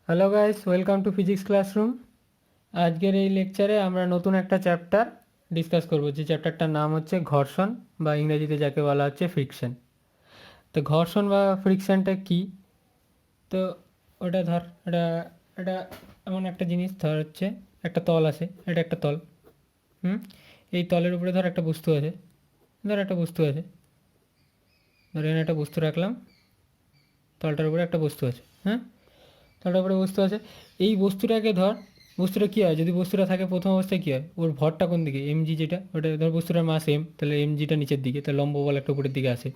Hello guys, welcome to physics classroom. আজকের এই লেকচারে আমরা নতুন একটা চ্যাপ্টার ডিসকাস করব, যে চ্যাপ্টারটার নাম হচ্ছে ঘর্ষণ, বা ইংরেজিতে যাকে বলা হচ্ছে ফ্রিকশন। তো ঘর্ষণ বা ফ্রিকশনটা কি? তো ওটা ধর, এটা এটা এমন একটা জিনিস, ধর হচ্ছে একটা তল আছে, এটা একটা তল। হুম। এই তলের উপরে ধর একটা বস্তু আছে, ধর একটা বস্তু আছে, ধর এখানে একটা বস্তু রাখলাম, তলটার উপরে একটা বস্তু আছে। হ্যাঁ, তলটার উপরে বস্তু আছে। এই বস্তুটাকে ধর, বস্তুটা কী হয়, যদি বস্তুটা থাকে প্রথম অবস্থায় কী হয়, ওর ভরটা কোন দিকে, এমজি যেটা, ওটা ধর বস্তুটার মাস এম, তাহলে এমজিটা নিচের দিকে, তাহলে লম্ব বল একটা উপরের দিকে আসে।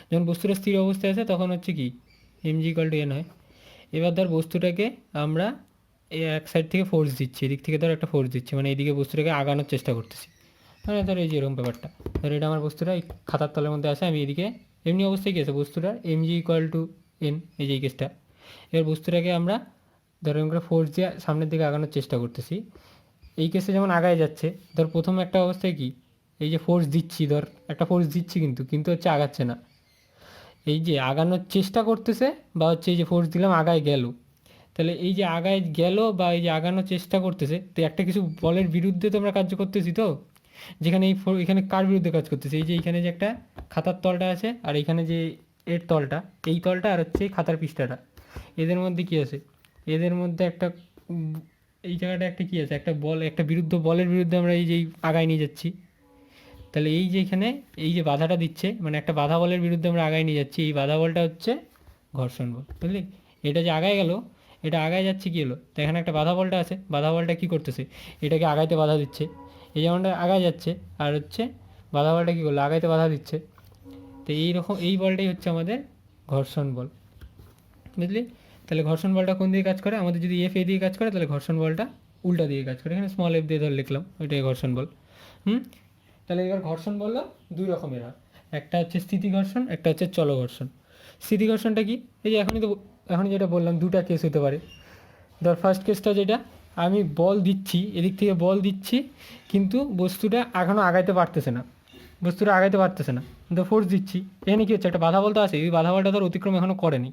যখন বস্তুটা স্থির অবস্থায় আছে তখন হচ্ছে কি, এমজি ইকুয়াল টু এন হয়। এবার ধর বস্তুটাকে আমরা এক সাইড থেকে ফোর্স দিচ্ছি, এদিক থেকে ধর একটা ফোর্স দিচ্ছি, মানে এইদিকে বস্তুটাকে আগানোর চেষ্টা করতেছি। মানে ধর এই যে এরকম ব্যাপারটা, ধর এটা আমার বস্তুটা এই খাতার তলের মধ্যে আছে, আমি এদিকে এমনি অবস্থায় কী আছে বস্তুটার, এমজি ইকুয়াল টু এন, এই যে এই কেসটা। এবার বস্তুটাকে আমরা ধর আমরা ফোর্স দিয়ে সামনের দিকে আগানোর চেষ্টা করতেছি। এই কেসে যেমন আগায় যাচ্ছে, ধর প্রথম একটা অবস্থায় কি, এই যে ফোর্স দিচ্ছি, ধর একটা ফোর্স দিচ্ছি, কিন্তু কিন্তু হচ্ছে আগাচ্ছে না। এই যে আগানোর চেষ্টা করতেছে, বা হচ্ছে এই যে ফোর্স দিলাম আগায় গেল, তাহলে এই যে আগায় গেল বা এই যে আগানোর চেষ্টা করতেছে, তো একটা কিছু বলের বিরুদ্ধে তো আমরা কাজ করতেছি। তো যেখানে এখানে কার বিরুদ্ধে কাজ করতেছে, এই যে এখানে যে একটা খাতার তলটা আছে, আর এখানে যে এর তলটা, এই তলটা আর হচ্ছে এই খাতার পৃষ্ঠাটা, এদের মধ্যে কী আছে, এদের মধ্যে একটা এই জায়গাটা একটা কী আছে, একটা বল, একটা বিরুদ্ধ বলের বিরুদ্ধে আমরা এই যে আগায় নিয়ে যাচ্ছি। তাহলে এই যে এখানে এই যে বাধাটা দিচ্ছে, মানে একটা বাধা বলের বিরুদ্ধে আমরা আগায় নিয়ে যাচ্ছি, এই বাধা বলটা হচ্ছে ঘর্ষণ বল, বুঝলি? এটা যে আগায় গেল, এটা আগায় যাচ্ছে কী হলো, তো এখানে একটা বাধা বলটা আছে, বাধা বলটা কী করতেছে, এটাকে আগাইতে বাধা দিচ্ছে। এই যেমনটা আগায় যাচ্ছে, আর হচ্ছে বাধা বলটা কী করলো, আগাইতে বাধা দিচ্ছে। তো এইরকম এই বলটাই হচ্ছে আমাদের ঘর্ষণ বল, বুঝলি? তাহলে ঘর্ষণ বলটা কোন দিকে কাজ করে, আমাদের যদি এফ এ দিয়ে কাজ করে, তাহলে ঘর্ষণ বলটা উল্টা দিকে কাজ করে, এখানে স্মল এফ দিয়ে ধর লিখলাম, ওইটাই ঘর্ষণ বল। হুম। তাহলে এবার ঘর্ষণ বললো দুই রকমের হয়, একটা হচ্ছে স্থিতি ঘর্ষণ, একটা হচ্ছে চল ঘর্ষণ। স্থিতি ঘর্ষণটা কি, এই যে এখনই যেটা বললাম, দুটা কেস হতে পারে। ধর ফার্স্ট কেসটা যেটা, আমি বল দিচ্ছি, এদিক থেকে বল দিচ্ছি, কিন্তু বস্তুটা এখনও আগাইতে পারতেছে না, বস্তুটা আগাইতে পারতেছে না, কিন্তু ফোর্স দিচ্ছি। এখানে কী হচ্ছে, একটা বাধা বলতে আছে, এই বাধা বলটা ধর অতিক্রম এখনও করেনি।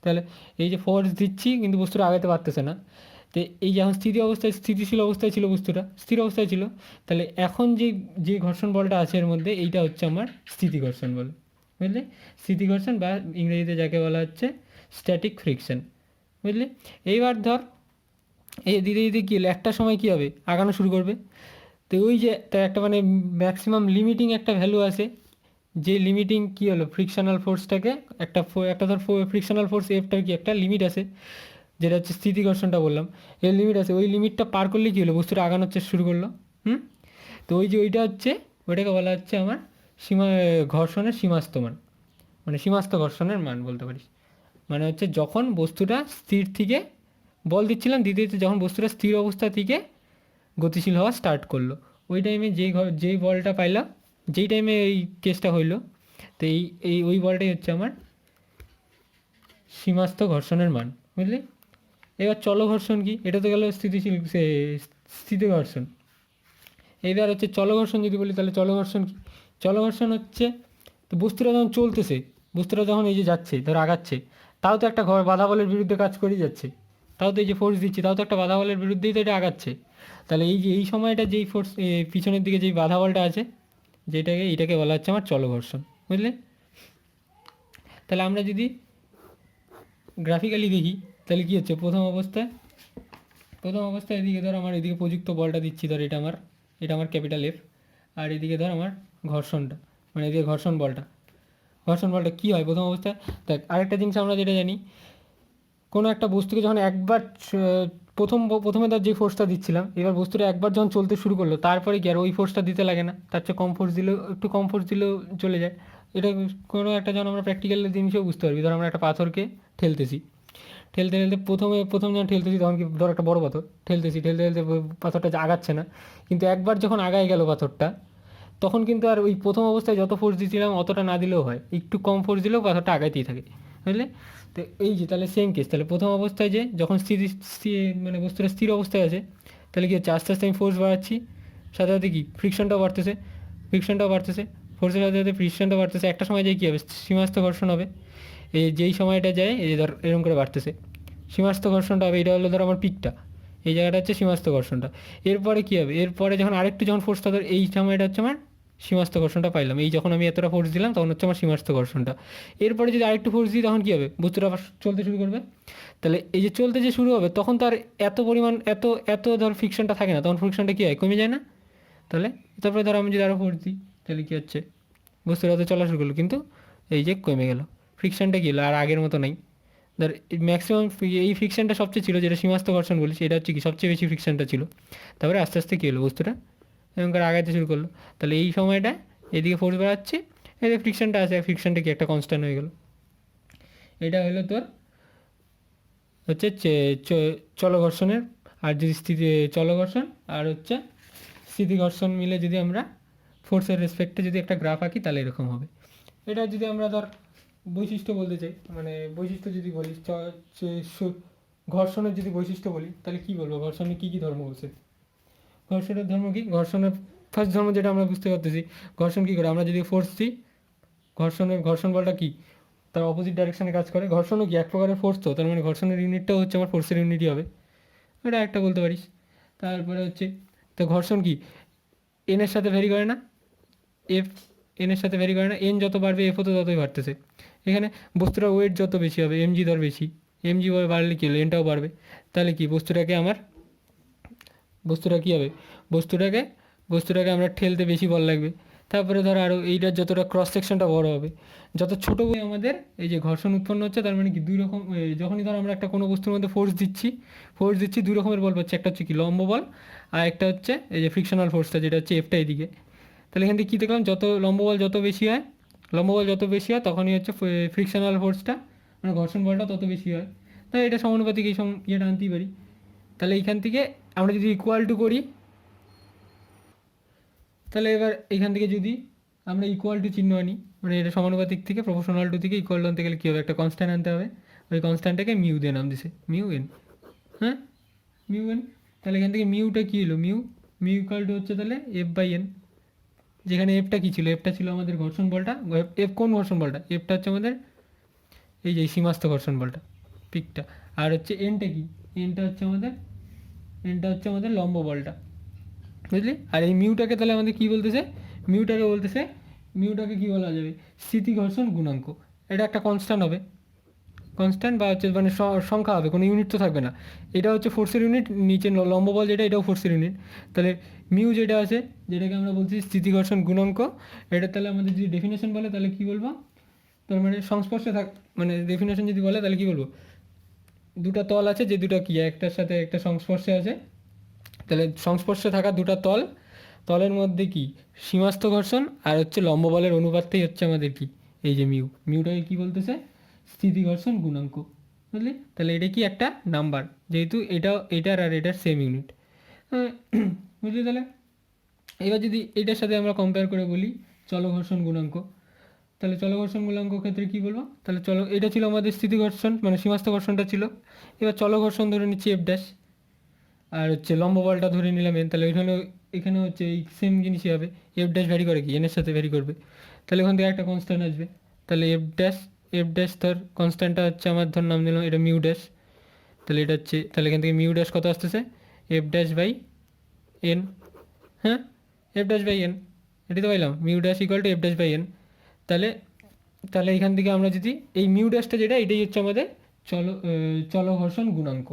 তাহলে এই যে ফোর্স দিচ্ছি কিন্তু বস্তুটা আগাতে পারতেছে না, তো এই যে এখন স্থিতিশীল অবস্থায় ছিল, বস্তুটা স্থির অবস্থায় ছিল, তাহলে এখন যে ঘর্ষণ বলটা আছে এর মধ্যে, এইটা হচ্ছে আমার স্থিতি ঘর্ষণ বল, বুঝলি? স্থিতি ঘর্ষণ, বা ইংরেজিতে যাকে বলা হচ্ছে স্ট্যাটিক ফ্রিকশন, বুঝলি? এইবার ধর এই দিতে দিতে কী হলো, একটা সময় কী হবে, আগানো শুরু করবে। তো ওই যে তার একটা মানে ম্যাক্সিমাম লিমিটিং একটা ভ্যালু আছে, যে লিমিটিং কী হলো, ফ্রিকশনাল ফোর্সটাকে একটা ধর ফ্রিকশনাল ফোর্স এফটার কি একটা লিমিট আছে, যেটা হচ্ছে স্থিতি ঘর্ষণটা বললাম, এর লিমিট আছে, ওই লিমিটটা পার করলে কী হলো, বস্তুটা আগানোর চেষ্টা শুরু করলো। হুম। তো ওই যে ওইটা হচ্ছে, ওইটাকে বলা হচ্ছে আমার ঘর্ষণের সীমাস্ত মান, মানে সীমাস্ত ঘর্ষণের মান বলতে পারিস। মানে হচ্ছে যখন বস্তুটা স্থির থেকে বল দিচ্ছিলাম, দিতে দিতে যখন বস্তুটা স্থির অবস্থা থেকে গতিশীল হওয়া স্টার্ট করলো, ওই টাইমে যেই বলটা পাইলাম, যেই টাইমে এই কেসটা হইলো, তো এই ওই বলটাই হচ্ছে আমার সীমাস্ত ঘর্ষণের মান, বুঝলি? এবার চল ঘর্ষণ কি, এটা তো গেল স্থিতিশীল স্থিতি ঘর্ষণ। এইবার হচ্ছে চল ঘর্ষণ যদি বলি, তাহলে চল ঘর্ষণ কি, চল ঘর্ষণ হচ্ছে, তো বস্তুটা যখন চলতেছে, বস্তুটা যখন এই যে যাচ্ছে, ধর আগাচ্ছে, তাও তো একটা বাধা বলের বিরুদ্ধে কাজ করেই যাচ্ছে, তাও তো এই যে ফোর্স দিচ্ছি, তাও তো একটা বাধা বলের বিরুদ্ধেই তো এটা আগাচ্ছে। তাহলে এই যে এই সময়টা যেই ফোর্স, পিছনের দিকে যেই বাধা বলটা আছে, এইটাকে বলা হচ্ছে আমার চল ঘর্ষণ, বুঝলে? তাহলে আমরা যদি গ্রাফিক্যালি দেখি, তাহলে কী হচ্ছে, প্রথম অবস্থায় এদিকে ধর আমার এদিকে প্রযুক্ত বলটা দিচ্ছি, ধর এটা আমার ক্যাপিটাল এফ, আর এদিকে ধর আমার ঘর্ষণটা, মানে এদিকে ঘর্ষণ বলটা কী হয় প্রথম অবস্থায়। দেখ আরেকটা জিনিস আমরা যেটা জানি, কোনো একটা বস্তুকে যখন একবার প্রথমে ধর যে ফোর্সটা দিচ্ছিলাম, এবার বস্তুটা একবার যখন চলতে শুরু করলো, তারপরে কি আর ওই ফোর্সটা দিতে লাগে না, তার চেয়ে একটু কম ফোর্স দিলেও চলে যায়। এটা কোনো একটা যখন আমরা প্র্যাকটিক্যাল জিনিসও বুঝতে পারবি, ধর আমরা একটা পাথরকে ঠেলতেছি, ঠেলতে ঠেলতে প্রথম যখন ঠেলতেছি, তখন কি ধর একটা বড় পাথর ঠেলতে ঠেলতে পাথরটা আগাচ্ছে না, কিন্তু একবার যখন আগায় গেল পাথরটা, তখন কিন্তু আর ওই প্রথম অবস্থায় যত ফোর্স দিয়েছিলাম অতটা না দিলেও হয়, একটু কম ফোর্স দিলেও পাথরটা আগাইতেই থাকে, বুঝলে? তো এই যে তাহলে সেম কেস, তাহলে প্রথম অবস্থায় যে যখন মানে বস্তুটা স্থির অবস্থায় আছে, তাহলে কি হচ্ছে, আস্তে আস্তে আমি ফোর্স বাড়াচ্ছি, সাথে সাথে কি ফ্রিকশনটাও বাড়তেছে, ফোর্সের সাথে সাথে ফ্রিকশনটাও বাড়তেছে, একটা সময় যায় কী হবে, সীমাস্ত ঘর্ষণ হবে, এই যেই সময়টা যায় এই ধর এরকম করে বাড়তেছে, সীমাস্থ ঘর্ষণটা হবে, এটা হলো ধর আমার পিকটা, এই জায়গাটা হচ্ছে সীমাস্থ ঘর্ষণটা। এরপরে কী হবে, এরপরে যখন আরেকটু যখন ফোর্সটা ধর এই সময়টা হচ্ছে আমার সীমাস্থ ঘর্ষণটা পাইলাম, এই যখন আমি এতটা ফোর্স দিলাম তখন হচ্ছে আমার সীমাস্থ ঘর্ষণটা। এরপরে যদি আরেকটু ফোর্স দিই তখন কী হবে, বস্তুটা আবার চলতে শুরু করবে। তাহলে এই যে চলতে যে শুরু হবে তখন তো আর এত পরিমাণ এত এত ধর ফ্রিকশনটা থাকে না, তখন ফ্রিকশনটা কী হয়, কমে যায় না। তাহলে তারপরে ধর আমি যদি আরও ফোর্স দিই তাহলে কী হচ্ছে, বস্তুটা তো চলা শুরু করলো কিন্তু এই যে কমে গেল, ফ্রিকশনটা কী হলো, আর আগের মতো নাই। ধর ম্যাক্সিমাম এই ফ্রিকশনটা সবচেয়ে ছিল, যেটা সীমাস্থ ঘর্ষণ বলি, সেটা হচ্ছে কি সবচেয়ে বেশি ফ্রিকশনটা ছিল। তারপরে আস্তে আস্তে কী হলো, বস্তুটা এরকম করে আগাতে শুরু করলো। তাহলে এই সময়টা এদিকে ফোর্স বাড়াচ্ছে, এই যে ফ্রিকশনটা আছে, ফ্রিকশনটা কি একটা কনস্ট্যান্ট হয়ে গেল। এটা হলো তোর হচ্ছে চলঘর্ষণের, আর যদি চলঘর্ষণ আর হচ্ছে স্থিতি ঘর্ষণ মিলে যদি আমরা ফোর্সের রেসপেক্টে যদি একটা গ্রাফ আঁকি তাহলে এরকম হবে। এটা যদি আমরা ধর বৈশিষ্ট্য বলতে চাই, মানে বৈশিষ্ট্য যদি বলি ঘর্ষণের যদি বৈশিষ্ট্য বলি তাহলে কী বলবো, ঘর্ষণের কী কী ধর্ম বলছে। ঘর্ষণের ধর্ম কি, ঘর্ষণের ফার্স্ট ধর্ম যেটা আমরা বুঝতে পারতেছি, ঘর্ষণ কী করে, আমরা যদি ফোর্স দিই, ঘর্ষণ বলটা কী, তার অপোজিট ডাইরেকশানে কাজ করে। ঘর্ষণও কি এক প্রকারের ফোর্স, তো তার মানে ঘর্ষণের ইউনিটটাও হচ্ছে আমার ফোর্সের ইউনিটই হবে, এটা একটা বলতে পারিস। তারপরে হচ্ছে তো ঘর্ষণ কি এনের সাথে ভ্যারি করে না, এফ এনের সাথে ভ্যারি করে না, এন যত বাড়বে এফও তো ততই বাড়তেছে। এখানে বস্তুটার ওয়েট যত বেশি হবে, এমজি ধর বেশি, এমজি বাড়লে কী হলো, এনটাও বাড়বে। তাহলে কি বস্তুটা কী হবে, বস্তুটাকে আমরা ঠেলতে বেশি বল লাগবে। তারপরে ধর আরও এইটার যতটা ক্রস সেকশনটা বড় হবে, যত ছোটো বই আমাদের এই যে ঘর্ষণ উৎপন্ন হচ্ছে, তার মানে কি দুই রকম, যখনই ধর আমরা একটা কোনো বস্তুর মধ্যে ফোর্স দিচ্ছি দুই রকমের বল পাচ্ছি, একটা হচ্ছে কি লম্ব বল, আর একটা হচ্ছে এই যে ফ্রিকশনাল ফোর্সটা যেটা হচ্ছে এফটা এদিকে। তাহলে এখান থেকে কী দেখলাম, যত লম্ব বল যত বেশি হয় তখনই হচ্ছে ফ্রিকশনাল ফোর্সটা মানে ঘর্ষণ বলটা তত বেশি হয়। তাই এটা সমানুপাতিক এই ইয়েটা আনতেই পারি। তাহলে এইখান থেকে আমরা যদি ইকুয়াল টু করি, তাহলে এবার এইখান থেকে যদি আমরা ইকুয়াল টু চিহ্ন আনি, মানে এটা সমানুপাতিক থেকে প্রপোর্শনাল টু থেকে ইকুয়াল টু আনতে গেলে কী হবে, একটা কনস্ট্যান্ট আনতে হবে, ওই কনস্ট্যান্টটাকে মিউ দিয়ে নাম দিছে, মিউ এন। হ্যাঁ, মিউ এন। তাহলে এখান থেকে মিউটা কী হলো, মিউ ইকুয়াল টু হচ্ছে তাহলে এফ বাই এন, যেখানে এফটা কী ছিল, এফটা ছিল আমাদের ঘর্ষণ বলটা। এফ কোন ঘর্ষণ বলটা, এফটা হচ্ছে আমাদের এই যে সীমাস্থ ঘর্ষণ বলটা, পিকটা। আর হচ্ছে এনটা কি, এনটা হচ্ছে আমাদের লম্ব বলটা, বুঝলি। আর এই মিউটাকে তাহলে আমাদের কী বলতেছে, মিউটাকে কী বলা যাবে, স্থিতি ঘর্ষণ গুণাঙ্ক। এটা একটা কনস্ট্যান্ট হবে, কনস্ট্যান্ট বা হচ্ছে মানে সংখ্যা হবে, কোনো ইউনিট তো থাকবে না। এটা হচ্ছে ফোর্সের ইউনিট, নিচে লম্ব বল যেটা এটাও ফোর্সের ইউনিট। তাহলে মিউ যেটা আছে, যেটাকে আমরা বলছি স্থিতি ঘর্ষণ গুণাঙ্ক, এটা তাহলে আমাদের যদি ডেফিনেশন বলে তাহলে কী বলবো, তার মানে সংস্পর্শে মানে ডেফিনেশন যদি বলে তাহলে কী বলবো, দুটা তল আছে যে দুটা কি একটার সাথে একটা সংস্পর্শে আছে, তাহলে সংস্পর্শে থাকা দুটা তলের মধ্যে কি সীমাস্থ ঘর্ষণ আর হচ্ছে লম্ব বলের অনুপাতটাই হচ্ছে আমাদের কি এই যে মিউটাকে কি বলতেছে, স্থিতি ঘর্ষণ গুণাঙ্ক, বুঝলি। তাহলে এটা কি একটা নাম্বার, যেহেতু এটার আর এটার সেম ইউনিট, বুঝলি। তাহলে এবার যদি এটার সাথে আমরা কম্পেয়ার করে বলি চলঘর্ষণ গুণাঙ্ক, তাহলে চলঘর্ষণ গুণাঙ্ক ক্ষেত্রে কী বলবো, তাহলে এটা ছিল আমাদের স্থিতি ঘর্ষণ মানে সীমাস্থ ঘর্ষণটা ছিল। এবার চলঘর্ষণ ধরে নিচ্ছি এফ ড্যাশ, আর হচ্ছে লম্ব বলটা ধরে নিলাম এন, তাহলে এখানে হচ্ছে এই সেম জিনিসই হবে, এফ ড্যাশ ভ্যারি করে কি এনের সাথে ভ্যারি করবে, তাহলে ওখান থেকে একটা কনস্ট্যান্ট আসবে। তাহলে এফ ড্যাশ ধর কনস্ট্যান্টটা হচ্ছে আমার ধর নাম দিলাম এটা মিউ ড্যাশ, তাহলে এটা হচ্ছে, তাহলে এখান থেকে মিউ ড্যাশ কত আসতেছে, এফ ড্যাশ বাই এন। হ্যাঁ, এফ ড্যাশ বাই এন, এটি তো পাইলাম, mu dash equal to F dash by N. তাহলে এখান থেকে আমরা যদি এই মিউ ড্যাশটা যেটা এটাই হচ্ছে আমাদের চলঘর্ষণ গুণাঙ্ক।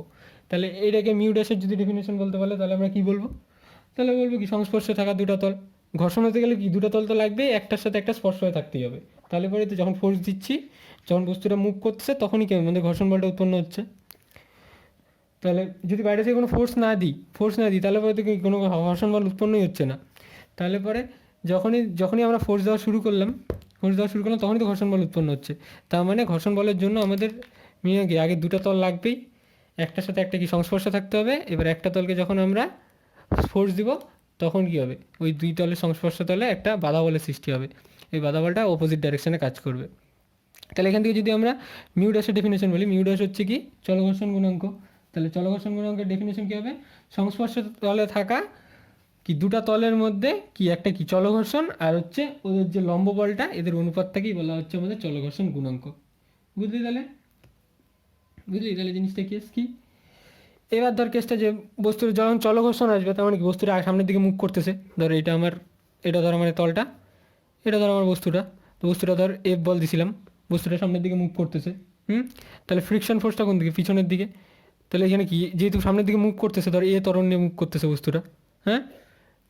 তাহলে এটাকে মিউ ড্যাশের যদি ডেফিনেশন বলতে পারলে তাহলে আমরা কী বলবো, তাহলে বলবো কি সংস্পর্শে থাকা দুটা তল, ঘর্ষণ হতে গেলে কি দুটা তল তো লাগবে, একটার সাথে একটা স্পর্শ হয়ে থাকতেই হবে। তাহলে পরে তো যখন ফোর্স দিচ্ছি, যখন বস্তুটা মুভ করতেছে তখনই কি আমাদের ঘর্ষণ বলটা উৎপন্ন হচ্ছে। তাহলে যদি বাইরে থেকে কোনো ফোর্স না দিই তাহলে পরে তো কোনো ঘর্ষণ বল উৎপন্নই হচ্ছে না। তাহলে পরে যখনই আমরা ফোর্স দেওয়া শুরু করলাম তখনই তো ঘর্ষণ বল উৎপন্ন হচ্ছে। তার মানে ঘর্ষণ বলের জন্য আমাদের কি আগে দুটো তল লাগবেই, একটার সাথে একটা কি সংস্পর্শে থাকতে হবে। এবার একটা তলকে যখন আমরা ফোর্স দিব তখন কি হবে, ওই দুই তলের সংস্পর্শ তলে একটা বাধা বলের সৃষ্টি হবে, এই বাধা বলটা অপোজিট ডাইরেকশানে কাজ করবে। তাহলে এখান থেকে যদি আমরা মিউ ড্যাশের ডেফিনেশন বলি, মিউ ড্যাশ হচ্ছে কি চলঘর্ষণ গুণাঙ্ক। তাহলে চলঘর্ষণ গুণাঙ্কের ডেফিনেশন কী হবে, সংস্পর্শ তলে থাকা কি দুটা তলের মধ্যে কি একটা কি চলঘর্ষণ আর হচ্ছে ওদের যে লম্ব বলটা এদের অনুপাতটাকেই বলা হচ্ছে আমাদের চলঘর্ষণ গুণাঙ্ক, বুঝলি। তাহলে বুঝলি? তাহলে জিনিসটা কেস কি? এবার ধর কেসটা যে বস্তুর যখন চলঘর্ষণ আসবে তার মানে কি বস্তুটা সামনের দিকে মুভ করতেছে। ধর এটা ধর আমার তলটা, এটা ধর আমার বস্তুটা, তো বস্তুটা ধর এফ বল দিছিলাম, বস্তুটা সামনের দিকে মুভ করতেছে। তাহলে ফ্রিকশন ফোর্সটা কোন দিকে? পিছনের দিকে। তাহলে এখানে কি, যেহেতু সামনের দিকে মুভ করতেছে, ধর এ ত্বরণ নিয়ে মুভ করতেছে বস্তুটা, হ্যাঁ,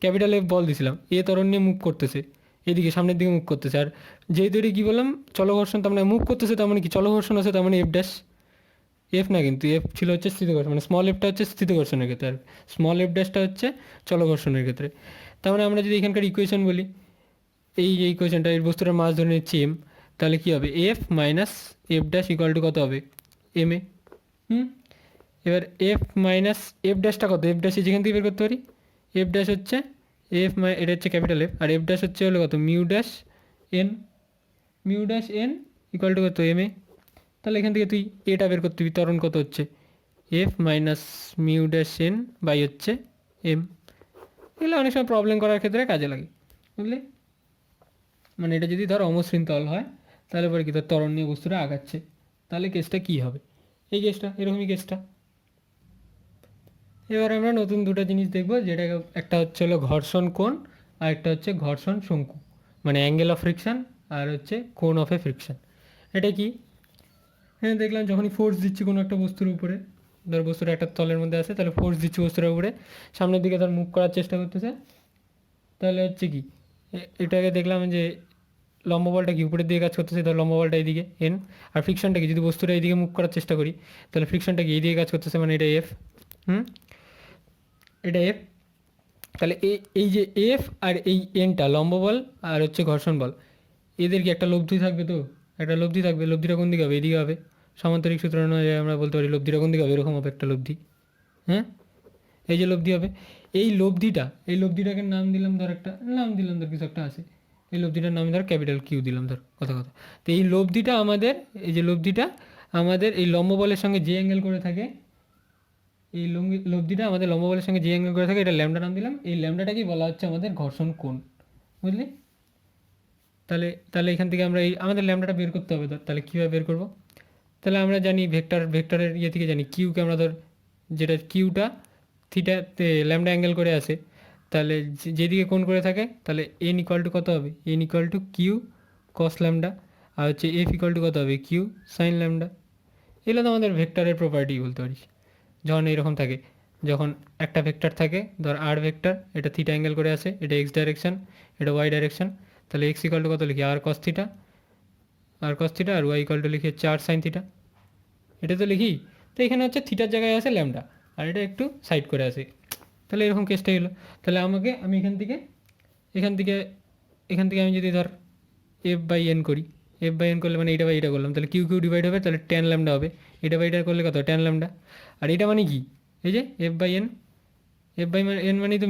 ক্যাপিটাল এফ বল দিছিলাম, এ ত্বরণ নিয়ে মুভ করতেছে, এদিকে সামনের দিকে মুভ করতেছে। আর যেহেতু এটি কী বললাম, চলঘর্ষণ, তার মানে মুভ করতেছে, তার মানে কি চলঘর্ষণ আছে, তার মানে এফ ড্যাশ, এফ না কিন্তু এফ ছিল হচ্ছে স্থিতিঘর্ষণ, মানে স্মল এফটা হচ্ছে স্থিতিঘর্ষণের ক্ষেত্রে, আর স্মল এফ ড্যাশটা হচ্ছে চলঘর্ষণের ক্ষেত্রে। তার মানে আমরা যদি এখানকার ইকুয়েশন বলি, এই যে ইকুয়েশনটা, এই বস্তুটার মাস ধরে নিচ্ছি এম, তাহলে কী হবে? F minus F dash equal to কত হবে? M A. এবার এফ মাইনাস এফ ড্যাশটা কত? এফ ড্যাশ যেখান থেকে বের করতে পারি, এফ ড্যাশ হচ্ছে এটা হচ্ছে ক্যাপিটাল এফ, আর এফ ড্যাশ হচ্ছে হলো কত? Mu dash N, mu dash N equal to কত? M A. তাহলে এখান থেকে তুই এটা বের করতে হবে, ত্বরণ কত হচ্ছে? F minus mu dash N by হচ্ছে এম। এগুলো অনেক সময় প্রবলেম করার ক্ষেত্রে কাজে লাগে, বুঝলি? মানে এটা যদি ধর অমসৃণ তল হয়, তাহলে পরে কি তোর ত্বরণ নিয়ে বস্তুটা আগাচ্ছে, তাহলে কেসটা কী হবে? এই কেসটা, এরকমই কেসটা। এবার আমরা নতুন দুটো জিনিস দেখব, যেটা একটা হচ্ছে হলো ঘর্ষণ কোণ, আর একটা হচ্ছে ঘর্ষণ শঙ্কু, মানে অ্যাঙ্গেল অফ ফ্রিকশন, আর হচ্ছে কোণ অফ এ ফ্রিকশন। এটা কি? হ্যাঁ, দেখলাম যখনই ফোর্স দিচ্ছি কোনো একটা বস্তুর উপরে, ধর বস্তুটা একটা তলের মধ্যে আছে, তাহলে ফোর্স দিচ্ছি বস্তুটার উপরে, সামনের দিকে ধর মুভ করার চেষ্টা করতেছে, তাহলে হচ্ছে কি, এটাকে দেখলাম যে লম্ব বলটা কি উপরের দিকে কাজ করতেছে, ধর লম্ব বলটা এইদিকে এন, আর ফ্রিকশনটা কি, যদি বস্তুটা এইদিকে মুভ করার চেষ্টা করি, তাহলে ফ্রিকশনটা কি এইদিকে কাজ করতেছে, মানে এটা এফ। এটা এফ। তাহলে এই যে এফ আর এই এনটা লম্ব বল আর হচ্ছে ঘর্ষণ বল, এদের কি একটা লব্ধি থাকবে? তো একটা লব্ধি থাকবে। লব্ধিটা কোন দিকে হবে? এদিকে হবে। সমান্তরিক সূত্র অনুযায়ী আমরা বলতে পারি লব্ধিটা কোন দিকে হবে? এরকম হবে একটা লব্ধি, হ্যাঁ, এই যে লব্ধি হবে। এই লব্ধিটাকে নাম দিলাম, ধর একটা নাম দিলাম, ধর কিছু একটা আছে, এই লব্ধিটার নাম ধর ক্যাপিটাল কিউ দিলাম, ধর কথা কথা। তো এই লব্ধিটা আমাদের, এই যে লব্ধিটা আমাদের এই লম্ব বলের সঙ্গে যে অ্যাঙ্গেল করে থাকে, এই লব্ধিটা আমাদের লম্ব বলের সঙ্গে যে অ্যাঙ্গেল করে থাকে, এটা ল্যামডা নাম দিলাম। এই ল্যামডাটাকেই বলা হচ্ছে আমাদের ঘর্ষণ কোণ, বুঝলি? তাহলে তাহলে এখান থেকে আমরা আমাদের ল্যামডাটা বের করতে হবে। তাহলে কীভাবে বের করব? তাহলে আমরা জানি ভেক্টরের ইয়ে থেকে জানি কিউকে আমরা ধর, যেটা কিউটা থিটাতে ল্যামডা অ্যাঙ্গেল করে আসে, তাহলে যেদিকে কোণ করে থাকে, তাহলে এন ইকুয়াল টু কত হবে? N equal to Q cos lambda, আর হচ্ছে এফ ইকুয়াল টু কত হবে? Q sine lambda. এগুলো তো আমাদের ভেক্টরের প্রপার্টি বলতে পারিস। যখন এইরকম থাকে, যখন একটা ভেক্টর থাকে, ধর আর ভেক্টর, এটা থিটা অ্যাঙ্গেল করে আসে, এটা এক্স ডাইরেকশন, এটা ওয়াই ডাইরেকশন, তাহলে এক্স ইকুয়াল টু কত লিখি? আর কস থিটা, আর ওয়াই ইকুয়াল টু লিখি হচ্ছে আর সাইন থিটা, এটা তো লিখি। তো এখানে হচ্ছে থিটার জায়গায় আছে ল্যামডা, আর এটা একটু সাইড করে আসে, তাহলে এরকম কেসটা হলো। তাহলে আমি এখান থেকে আমি যদি ধর এফ বাই এন করি, এফ বাই এন করলে মানে এইটা বাই এটা করলাম, তাহলে কিউ কিউ ডিভাইড হবে, তাহলে ট্যান ল্যামডা হবে। এটা বাই এটা করলে কত? Tan lambda. আর এটা মানে কি? এই যে F by N, F by N মানেই তো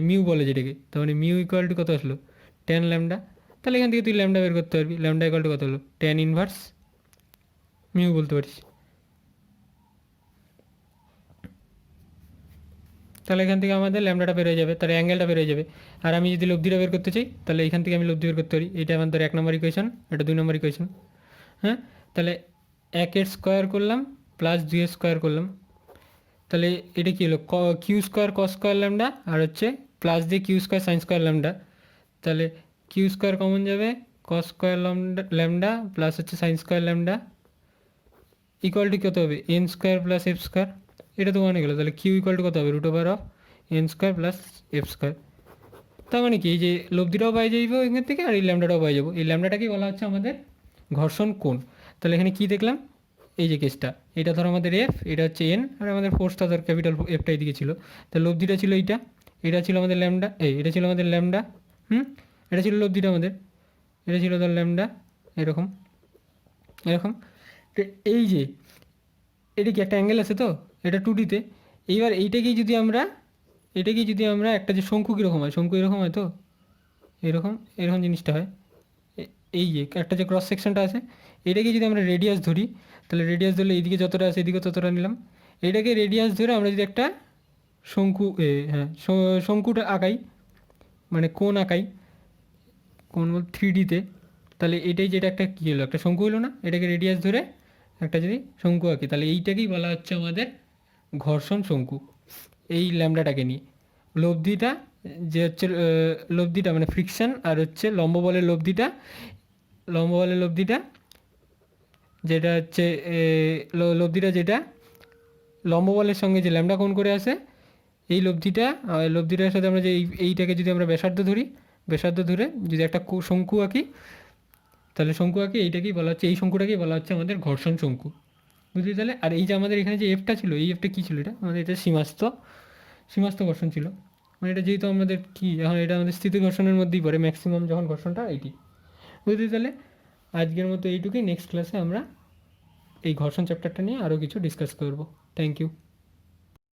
মিউ বলে যেটাকে, তার মানে মিউ ইকুয়াল টু কত আসলো? Tan lambda. তাহলে এখান থেকে তুই ল্যামডা বের করতে পারবি, ল্যামডা ইকুয়াল টু কত হলো? ট্যান ইনভার্স মিউ বলতে পারিস। তাহলে এখান থেকে আমাদের ল্যামডাটা বের হয়ে যাবে, তাহলে অ্যাঙ্গেলটা বের হয়ে যাবে। আর আমি যদি লব্ধিটা বের করতে চাই, তাহলে এখান থেকে আমি লব্ধি বের করতে পারি। এটা আমাদের 1 নম্বর ইকুয়েশন, এটা 2 নম্বর ইকুয়েশন, হ্যাঁ। তাহলে 1 স্কোয়ার করলাম প্লাস 2 স্কোয়ার করলাম, তাহলে এটা কী হলো? Q square cos square lambda, আর হচ্ছে প্লাস দিয়ে Q square sine square lambda, তাহলে কিউ স্কোয়ার কমন যাবে, কস স্কোয়ার ল্যামডা প্লাস হচ্ছে sine square lambda equal to কত হবে? N square plus F square. এটা তো মানে গেলো, তাহলে কিউ ইকুয়াল টু কত হবে? Root over of N square plus F square. তার মানে কি, এই যে লব্ধিটাও পাই যাইব এখান থেকে, আর এই ল্যামডাটাও পাই যাবো। এই ল্যামডাটাকেই বলা হচ্ছে আমাদের ঘর্ষণ কোণ। তাহলে এখানে কি দেখলাম? এই যে কেসটা, এটা ধর আমাদের এফ, এটা হচ্ছে এন, আর আমাদের ফোর্সটা ধর ক্যাপিটাল এফটা এদিকে ছিল, তাহলে লব্ধিটা ছিল এইটা, এটা ছিল আমাদের ল্যামডা, এটা ছিল আমাদের ল্যামডা, এটা ছিল লব্ধিটা আমাদের, এটা ছিল ধর ল্যামডা, এরকম এরকম। তো এই যে এটা কি একটা অ্যাঙ্গেল আছে, তো এটা 2D-তে। এইবার এটাকেই যদি আমরা একটা যে শঙ্কু কীরকম হয়, শঙ্কু এরকম হয় তো, এরকম এরকম জিনিসটা হয়। এই যে একটা যে ক্রস সেকশনটা আছে, এটাকে যদি আমরা রেডিয়াস ধরি, তাহলে রেডিয়াস ধরলে এইদিকে যতটা আছে এদিকে ততটা নিলাম। এটাকে রেডিয়াস ধরে আমরা যদি একটা শঙ্কু, শঙ্কুটা আঁকাই, মানে কোণ আঁকাই, কোণ বল 3D-তে, তাহলে এটাই যেটা একটা কী হলো? একটা শঙ্কু হলো না? এটাকে রেডিয়াস ধরে একটা যদি শঙ্কু আঁকি তাহলে এইটাকেই বলা হচ্ছে আমাদের ঘর্ষণ শঙ্কু, এই ল্যামডাটাকে নিয়ে। লব্ধিটা যে হচ্ছে লব্ধিটা মানে ফ্রিকশন, আর হচ্ছে লম্ব বলের লব্ধিটা যেটা হচ্ছে লব্ধিটা যেটা লম্ব বলের সঙ্গে যে ল্যামডা কোণ করে আসে, এই লব্ধিটার সাথে আমরা যে এইটাকে যদি আমরা ব্যাসার্ধ ধরে যদি একটা শঙ্কু আঁকি, তাহলে এইটাকেই বলা হচ্ছে, এই শঙ্কুটাকেই বলা হচ্ছে আমাদের ঘর্ষণ শঙ্কু, বুঝলি তাহলে। আর এই যে আমাদের এখানে যে এফটা ছিল, এই এফটা কী ছিল, এটা আমাদের এটা সীমাস্ত ঘর্ষণ ছিল। মানে এটা যেহেতু আমাদের কি এখন এটা আমাদের স্থিতি ঘর্ষণের মধ্যেই পড়ে, ম্যাক্সিমাম যখন ঘর্ষণটা এইটি, বুঝলি তাহলে। আজকের মতো এইটুকুই, নেক্সট ক্লাসে আমরা এই ঘর্ষণ চ্যাপ্টারটা নিয়ে আরও কিছু ডিসকাস করব। Thank you.